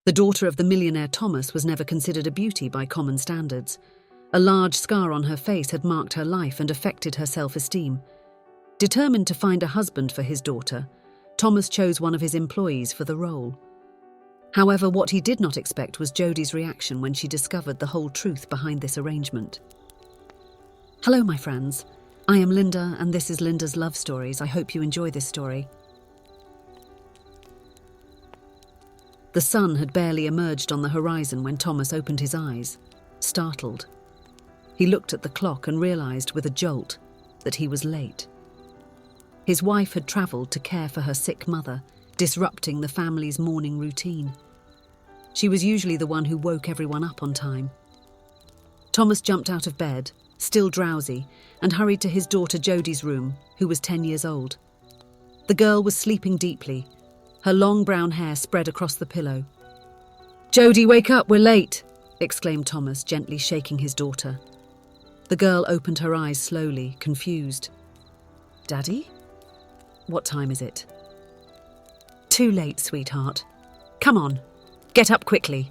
The daughter of the millionaire Thomas was never considered a beauty by common standards. A large scar on her face had marked her life and affected her self-esteem. Determined to find a husband for his daughter, Thomas chose one of his employees for the role. However, what he did not expect was Jodie's reaction when she discovered the whole truth behind this arrangement. Hello, my friends. I am Linda, and this is Linda's Love Stories. I hope you enjoy this story. The sun had barely emerged on the horizon when Thomas opened his eyes, startled. He looked at the clock and realized with a jolt that he was late. His wife had travelled to care for her sick mother, disrupting the family's morning routine. She was usually the one who woke everyone up on time. Thomas jumped out of bed, still drowsy, and hurried to his daughter Jodie's room, who was 10 years old. The girl was sleeping deeply, her long brown hair spread across the pillow. "Jodie, wake up, we're late!" exclaimed Thomas, gently shaking his daughter. The girl opened her eyes slowly, confused. "Daddy? What time is it?" "Too late, sweetheart. Come on, get up quickly."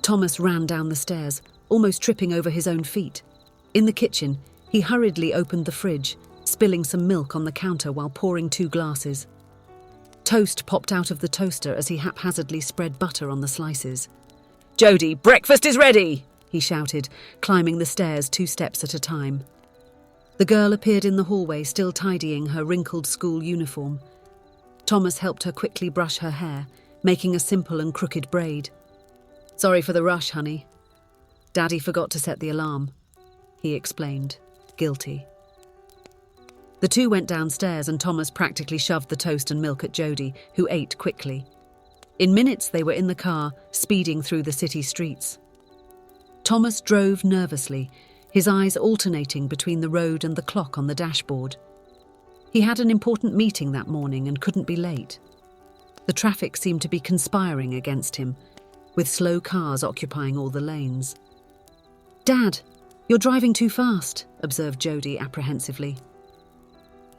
Thomas ran down the stairs, almost tripping over his own feet. In the kitchen, he hurriedly opened the fridge, spilling some milk on the counter while pouring 2 glasses. Toast popped out of the toaster as he haphazardly spread butter on the slices. "Jodie, breakfast is ready!" he shouted, climbing the stairs 2 steps at a time. The girl appeared in the hallway, still tidying her wrinkled school uniform. Thomas helped her quickly brush her hair, making a simple and crooked braid. "Sorry for the rush, honey. Daddy forgot to set the alarm," he explained, guilty. The two went downstairs and Thomas practically shoved the toast and milk at Jodie, who ate quickly. In minutes they were in the car, speeding through the city streets. Thomas drove nervously, his eyes alternating between the road and the clock on the dashboard. He had an important meeting that morning and couldn't be late. The traffic seemed to be conspiring against him, with slow cars occupying all the lanes. "Dad, you're driving too fast," observed Jodie apprehensively.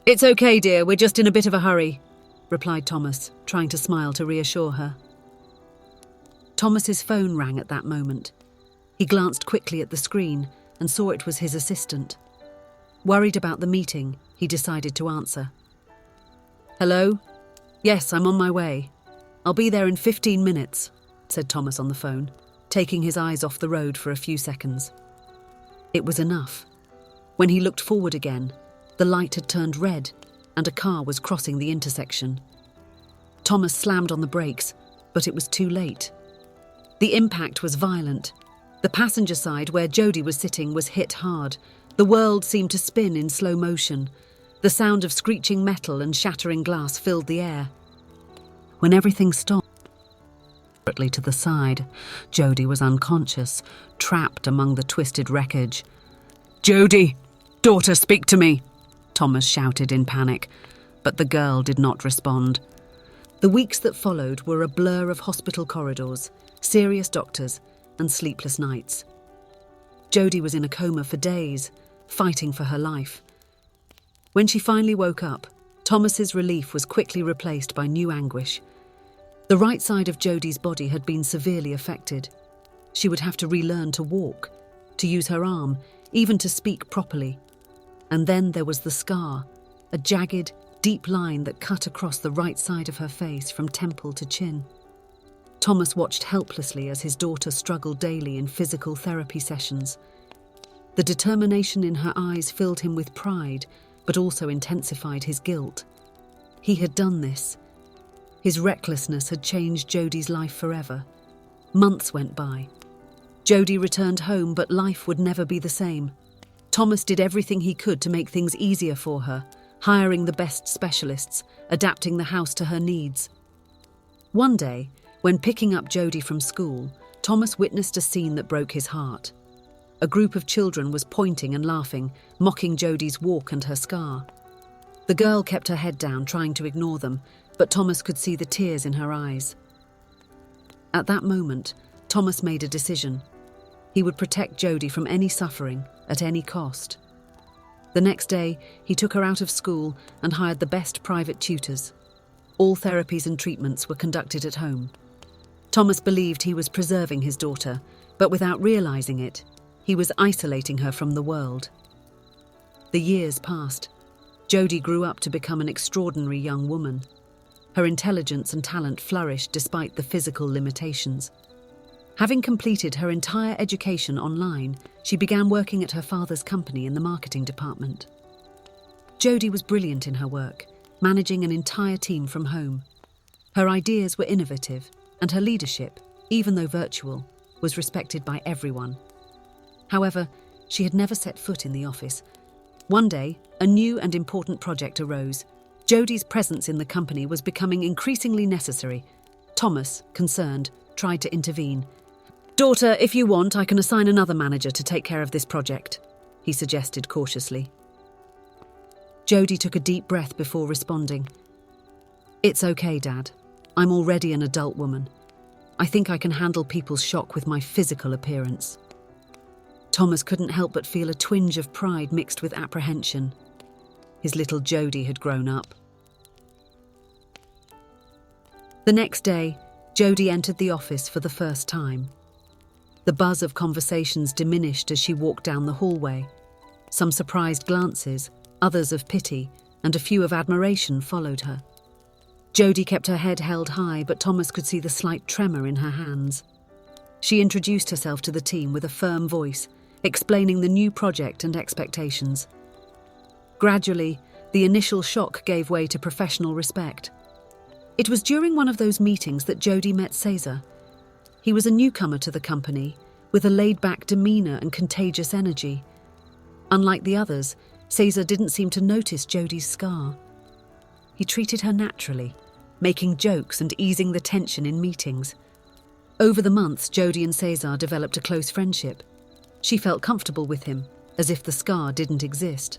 "It's okay, dear, we're just in a bit of a hurry," replied Thomas, trying to smile to reassure her. Thomas's phone rang at that moment. He glanced quickly at the screen and saw it was his assistant. Worried about the meeting, he decided to answer. "Hello? Yes, I'm on my way. I'll be there in 15 minutes, said Thomas on the phone, taking his eyes off the road for a few seconds. It was enough. When he looked forward again, the light had turned red and a car was crossing the intersection. Thomas slammed on the brakes, but it was too late. The impact was violent. The passenger side, where Jodie was sitting, was hit hard. The world seemed to spin in slow motion. The sound of screeching metal and shattering glass filled the air. When everything stopped, to the side, Jodie was unconscious, trapped among the twisted wreckage. "Jodie, daughter, speak to me!" Thomas shouted in panic, but the girl did not respond. The weeks that followed were a blur of hospital corridors, serious doctors, and sleepless nights. Jodie was in a coma for days, fighting for her life. When she finally woke up, Thomas's relief was quickly replaced by new anguish. The right side of Jodie's body had been severely affected. She would have to relearn to walk, to use her arm, even to speak properly. And then there was the scar, a jagged, deep line that cut across the right side of her face from temple to chin. Thomas watched helplessly as his daughter struggled daily in physical therapy sessions. The determination in her eyes filled him with pride, but also intensified his guilt. He had done this. His recklessness had changed Jodie's life forever. Months went by. Jodie returned home, but life would never be the same. Thomas did everything he could to make things easier for her, hiring the best specialists, adapting the house to her needs. One day, when picking up Jodie from school, Thomas witnessed a scene that broke his heart. A group of children was pointing and laughing, mocking Jodie's walk and her scar. The girl kept her head down, trying to ignore them, but Thomas could see the tears in her eyes. At that moment, Thomas made a decision. He would protect Jodie from any suffering, at any cost. The next day, he took her out of school and hired the best private tutors. All therapies and treatments were conducted at home. Thomas believed he was preserving his daughter, but without realizing it, he was isolating her from the world. The years passed. Jodie grew up to become an extraordinary young woman. Her intelligence and talent flourished despite the physical limitations. Having completed her entire education online, she began working at her father's company in the marketing department. Jodie was brilliant in her work, managing an entire team from home. Her ideas were innovative, and her leadership, even though virtual, was respected by everyone. However, she had never set foot in the office. One day, a new and important project arose. Jodie's presence in the company was becoming increasingly necessary. Thomas, concerned, tried to intervene. "Daughter, if you want, I can assign another manager to take care of this project," he suggested cautiously. Jodie took a deep breath before responding. "It's okay, Dad. I'm already an adult woman. I think I can handle people's shock with my physical appearance." Thomas couldn't help but feel a twinge of pride mixed with apprehension. His little Jodie had grown up. The next day, Jodie entered the office for the first time. The buzz of conversations diminished as she walked down the hallway. Some surprised glances, others of pity, and a few of admiration followed her. Jodie kept her head held high, but Thomas could see the slight tremor in her hands. She introduced herself to the team with a firm voice, explaining the new project and expectations. Gradually, the initial shock gave way to professional respect. It was during one of those meetings that Jodie met Cesar. He was a newcomer to the company, with a laid-back demeanor and contagious energy. Unlike the others, Cesar didn't seem to notice Jodie's scar. He treated her naturally, making jokes and easing the tension in meetings. Over the months, Jodie and Cesar developed a close friendship. She felt comfortable with him, as if the scar didn't exist.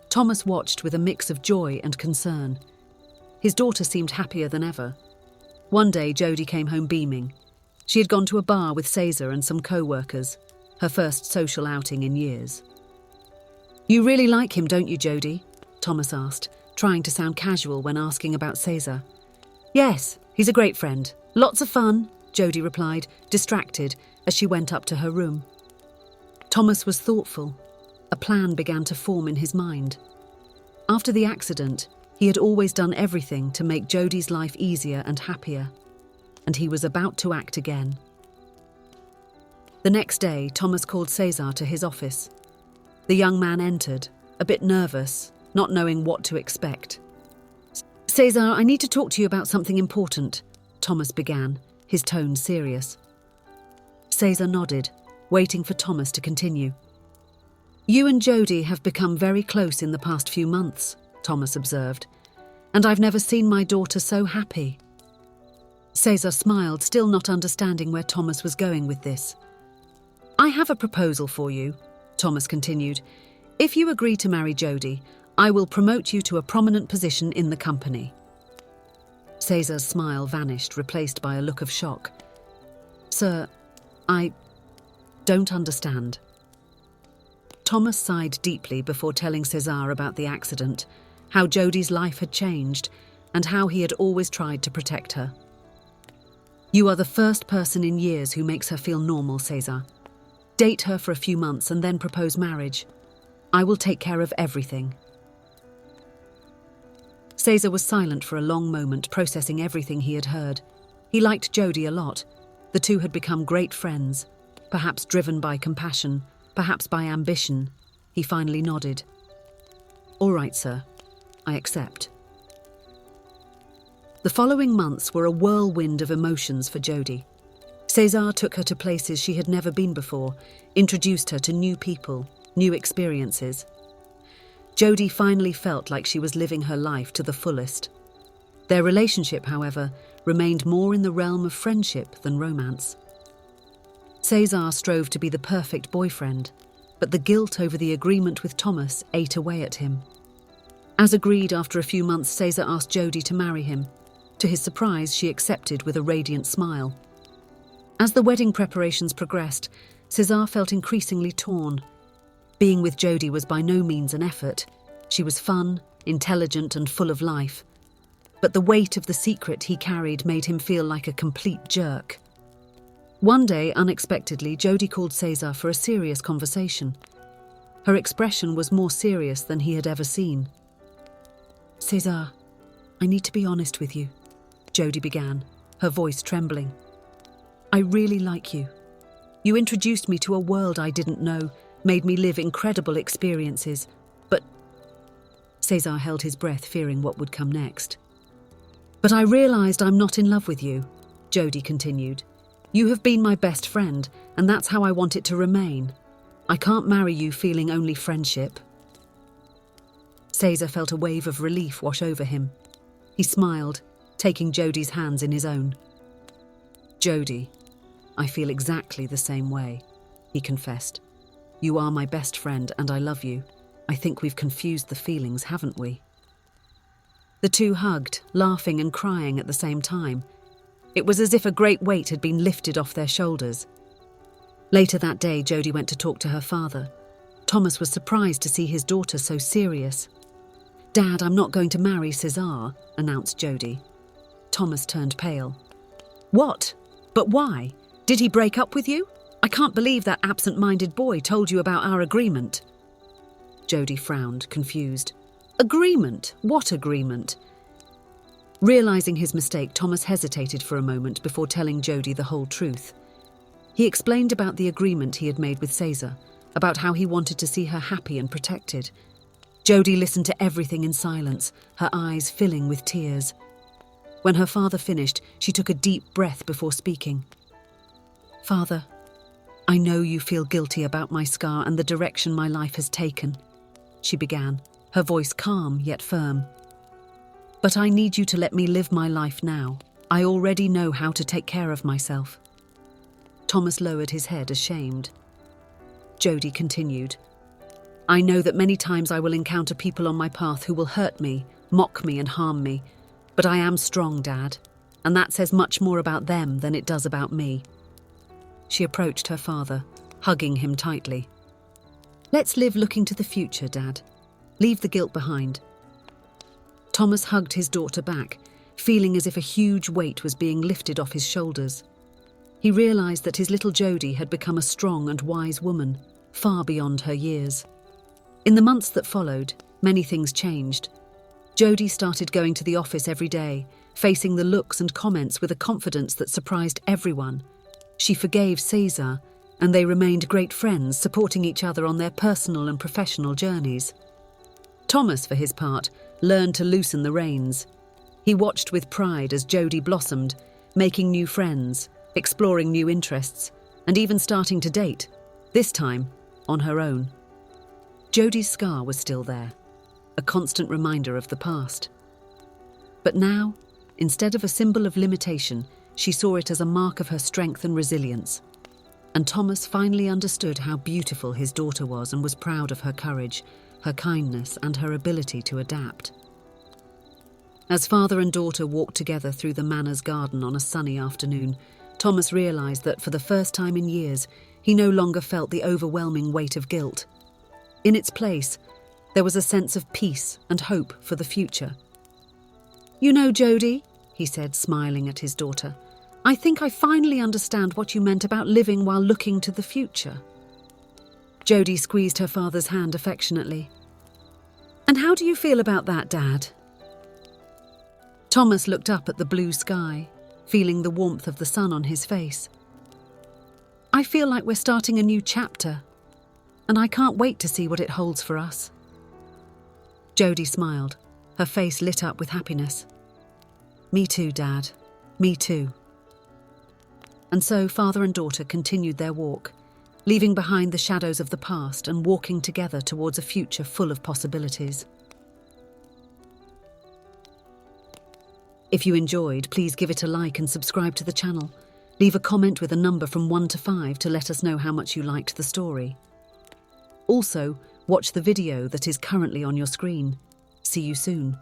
Thomas watched with a mix of joy and concern. His daughter seemed happier than ever. One day, Jodie came home beaming. She had gone to a bar with Cesar and some co-workers, her first social outing in years. "You really like him, don't you, Jodie?" Thomas asked, trying to sound casual when asking about Cesar. "Yes, he's a great friend. Lots of fun," Jodie replied, distracted, as she went up to her room. Thomas was thoughtful. A plan began to form in his mind. After the accident, he had always done everything to make Jodie's life easier and happier, and he was about to act again. The next day, Thomas called Cesar to his office. The young man entered, a bit nervous, not knowing what to expect. "Cesar, I need to talk to you about something important," Thomas began, his tone serious. Cesar nodded, waiting for Thomas to continue. "You and Jodie have become very close in the past few months," Thomas observed, "and I've never seen my daughter so happy." Cesar smiled, still not understanding where Thomas was going with this. "I have a proposal for you," Thomas continued. "If you agree to marry Jodie, I will promote you to a prominent position in the company." Cesar's smile vanished, replaced by a look of shock. "Sir, I don't understand." Thomas sighed deeply before telling Cesar about the accident, how Jodie's life had changed, and how he had always tried to protect her. "You are the first person in years who makes her feel normal, Cesar. Date her for a few months and then propose marriage. I will take care of everything." Cesar was silent for a long moment, processing everything he had heard. He liked Jodie a lot. The two had become great friends, perhaps driven by compassion, perhaps by ambition. He finally nodded. "All right, sir. I accept." The following months were a whirlwind of emotions for Jodie. Cesar took her to places she had never been before, introduced her to new people, new experiences. Jodie finally felt like she was living her life to the fullest. Their relationship, however, remained more in the realm of friendship than romance. Cesar strove to be the perfect boyfriend, but the guilt over the agreement with Thomas ate away at him. As agreed, after a few months, Cesar asked Jodie to marry him. To his surprise, she accepted with a radiant smile. As the wedding preparations progressed, Cesar felt increasingly torn. Being with Jodie was by no means an effort. She was fun, intelligent, and full of life. but the weight of the secret he carried made him feel like a complete jerk. One day, unexpectedly, Jody called Cesar for a serious conversation. Her expression was more serious than he had ever seen. "Cesar, I need to be honest with you," Jody began, her voice trembling. "I really like you. You introduced me to a world I didn't know, made me live incredible experiences, but..." Cesar held his breath, fearing what would come next. "But I realized I'm not in love with you," Jody continued. "You have been my best friend, and that's how I want it to remain. I can't marry you feeling only friendship." Cesar felt a wave of relief wash over him. He smiled, taking Jody's hands in his own. "Jody, I feel exactly the same way," he confessed. "You are my best friend and I love you. I think we've confused the feelings, haven't we?" The two hugged, laughing and crying at the same time. It was as if a great weight had been lifted off their shoulders. Later that day, Jody went to talk to her father. Thomas was surprised to see his daughter so serious. "Dad, I'm not going to marry Cesar," announced Jody. Thomas turned pale. "What? But why? Did he break up with you? I can't believe that absent-minded boy told you about our agreement." Jody frowned, confused. "Agreement? What agreement?" Realizing his mistake, Thomas hesitated for a moment before telling Jody the whole truth. He explained about the agreement he had made with Cesar, about how he wanted to see her happy and protected. Jody listened to everything in silence, her eyes filling with tears. When her father finished, she took a deep breath before speaking. "Father, I know you feel guilty about my scar and the direction my life has taken," she began, her voice calm yet firm. "But I need you to let me live my life now. I already know how to take care of myself." Thomas lowered his head, ashamed. Jody continued, "I know that many times I will encounter people on my path who will hurt me, mock me and harm me, but I am strong, Dad, and that says much more about them than it does about me." She approached her father, hugging him tightly. "Let's live looking to the future, Dad. Leave the guilt behind." Thomas hugged his daughter back, feeling as if a huge weight was being lifted off his shoulders. He realized that his little Jody had become a strong and wise woman, far beyond her years. In the months that followed, many things changed. Jody started going to the office every day, facing the looks and comments with a confidence that surprised everyone. She forgave Cesar, and they remained great friends, supporting each other on their personal and professional journeys. Thomas, for his part, learned to loosen the reins. He watched with pride as Jody blossomed, making new friends, exploring new interests, and even starting to date, this time on her own. Jody's scar was still there, a constant reminder of the past. But now, instead of a symbol of limitation, she saw it as a mark of her strength and resilience. And Thomas finally understood how beautiful his daughter was and was proud of her courage, her kindness, and her ability to adapt. As father and daughter walked together through the manor's garden on a sunny afternoon, Thomas realized that for the first time in years, he no longer felt the overwhelming weight of guilt. In its place, there was a sense of peace and hope for the future. "You know, Jody," he said, smiling at his daughter, "I think I finally understand what you meant about living while looking to the future." Jody squeezed her father's hand affectionately. "And how do you feel about that, Dad?" Thomas looked up at the blue sky, feeling the warmth of the sun on his face. "I feel like we're starting a new chapter, and I can't wait to see what it holds for us." Jody smiled, her face lit up with happiness. "Me too, Dad. Me too." And so father and daughter continued their walk, leaving behind the shadows of the past and walking together towards a future full of possibilities. If you enjoyed, please give it a like and subscribe to the channel. Leave a comment with a number from 1 to 5 to let us know how much you liked the story. Also, watch the video that is currently on your screen. See you soon.